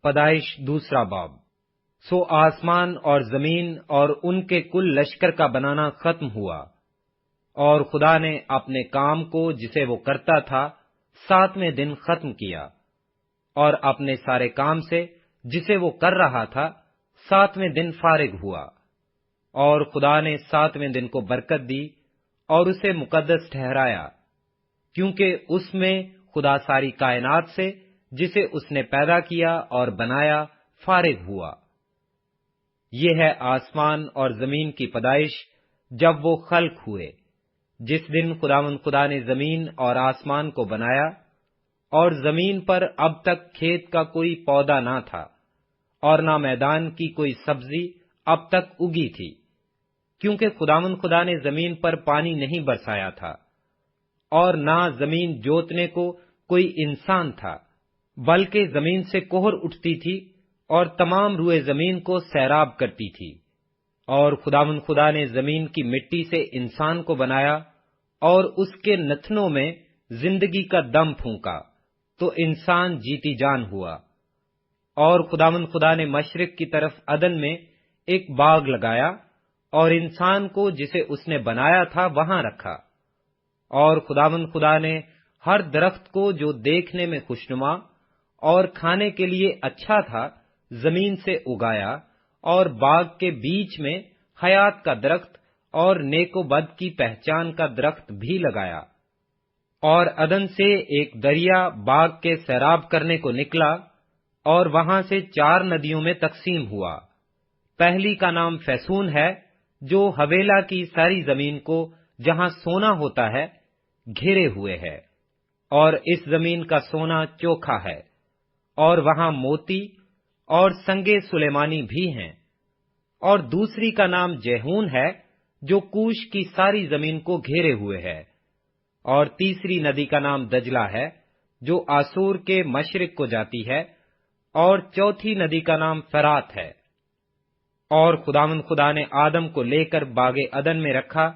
پیدائش دوسرا باب۔ سو آسمان اور زمین اور ان کے کل لشکر کا بنانا ختم ہوا، اور خدا نے اپنے کام کو جسے وہ کرتا تھا 7ویں دن ختم کیا، اور اپنے سارے کام سے جسے وہ کر رہا تھا 7ویں دن فارغ ہوا۔ اور خدا نے 7ویں دن کو برکت دی اور اسے مقدس ٹھہرایا، کیونکہ اس میں خدا ساری کائنات سے جسے اس نے پیدا کیا اور بنایا فارغ ہوا۔ یہ ہے آسمان اور زمین کی پیدائش جب وہ خلق ہوئے، جس دن خداوند خدا نے زمین اور آسمان کو بنایا، اور زمین پر اب تک کھیت کا کوئی پودا نہ تھا، اور نہ میدان کی کوئی سبزی اب تک اگی تھی، کیونکہ خداوند خدا نے زمین پر پانی نہیں برسایا تھا، اور نہ زمین جوتنے کو کوئی انسان تھا، بلکہ زمین سے کوہر اٹھتی تھی اور تمام روئے زمین کو سیراب کرتی تھی۔ اور خداوند خدا نے زمین کی مٹی سے انسان کو بنایا اور اس کے نتنوں میں زندگی کا دم پھونکا، تو انسان جیتی جان ہوا۔ اور خداوند خدا نے مشرق کی طرف عدن میں ایک باغ لگایا اور انسان کو جسے اس نے بنایا تھا وہاں رکھا۔ اور خداوند خدا نے ہر درخت کو جو دیکھنے میں خوشنما اور کھانے کے لیے اچھا تھا زمین سے اگایا، اور باغ کے بیچ میں حیات کا درخت اور نیک و بد کی پہچان کا درخت بھی لگایا۔ اور عدن سے ایک دریا باغ کے سیراب کرنے کو نکلا، اور وہاں سے 4 ندیوں میں تقسیم ہوا۔ پہلی کا نام فیسون ہے، جو حویلا کی ساری زمین کو جہاں سونا ہوتا ہے گھیرے ہوئے ہے، اور اس زمین کا سونا چوکھا ہے، اور وہاں موتی اور سنگے سلیمانی بھی ہیں۔ اور دوسری کا نام جیہون ہے، جو کوش کی ساری زمین کو گھیرے ہوئے ہے، اور تیسری ندی کا نام دجلہ ہے، جو آسور کے مشرق کو جاتی ہے، اور چوتھی ندی کا نام فرات ہے۔ اور خداوند خدا نے آدم کو لے کر باغ عدن میں رکھا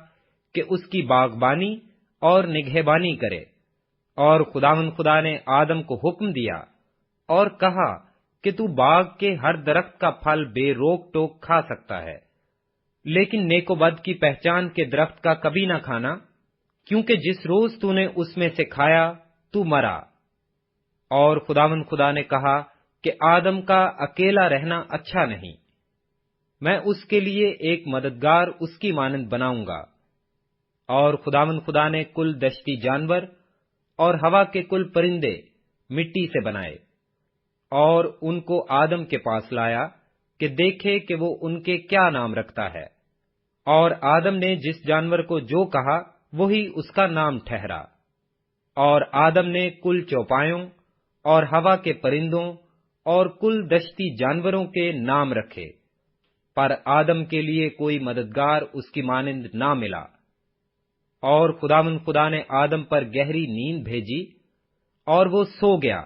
کہ اس کی باغبانی اور نگہبانی کرے۔ اور خداوند خدا نے آدم کو حکم دیا اور کہا کہ تو باغ کے ہر درخت کا پھل بے روک ٹوک کھا سکتا ہے، لیکن نیک و بد کی پہچان کے درخت کا کبھی نہ کھانا، کیونکہ جس روز تو نے اس میں سے کھایا تو مرا۔ اور خداوند خدا نے کہا کہ آدم کا اکیلا رہنا اچھا نہیں، میں اس کے لیے ایک مددگار اس کی مانند بناؤں گا۔ اور خداوند خدا نے کل دشتی جانور اور ہوا کے کل پرندے مٹی سے بنائے، اور ان کو آدم کے پاس لایا کہ دیکھے کہ وہ ان کے کیا نام رکھتا ہے۔ اور آدم نے جس جانور کو جو کہا وہی اس کا نام ٹھہرا۔ اور آدم نے کل چوپایوں اور ہوا کے پرندوں اور کل دشتی جانوروں کے نام رکھے، پر آدم کے لیے کوئی مددگار اس کی مانند نہ ملا۔ اور خداوند خدا نے آدم پر گہری نیند بھیجی، اور وہ سو گیا،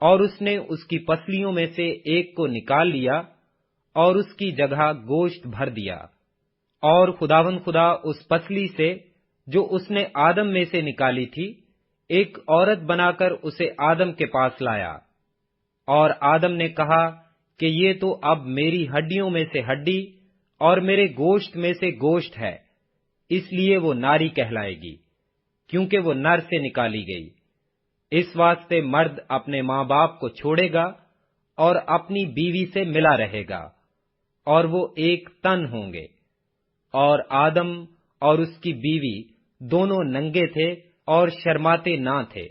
اور اس نے اس کی پسلیوں میں سے ایک کو نکال لیا اور اس کی جگہ گوشت بھر دیا۔ اور خداوند خدا اس پسلی سے جو اس نے آدم میں سے نکالی تھی ایک عورت بنا کر اسے آدم کے پاس لایا۔ اور آدم نے کہا کہ یہ تو اب میری ہڈیوں میں سے ہڈی اور میرے گوشت میں سے گوشت ہے، اس لیے وہ ناری کہلائے گی، کیونکہ وہ نر سے نکالی گئی۔ اس واسطے مرد اپنے ماں باپ کو چھوڑے گا اور اپنی بیوی سے ملا رہے گا، اور وہ ایک تن ہوں گے۔ اور آدم اور اس کی بیوی دونوں ننگے تھے اور شرماتے نہ تھے۔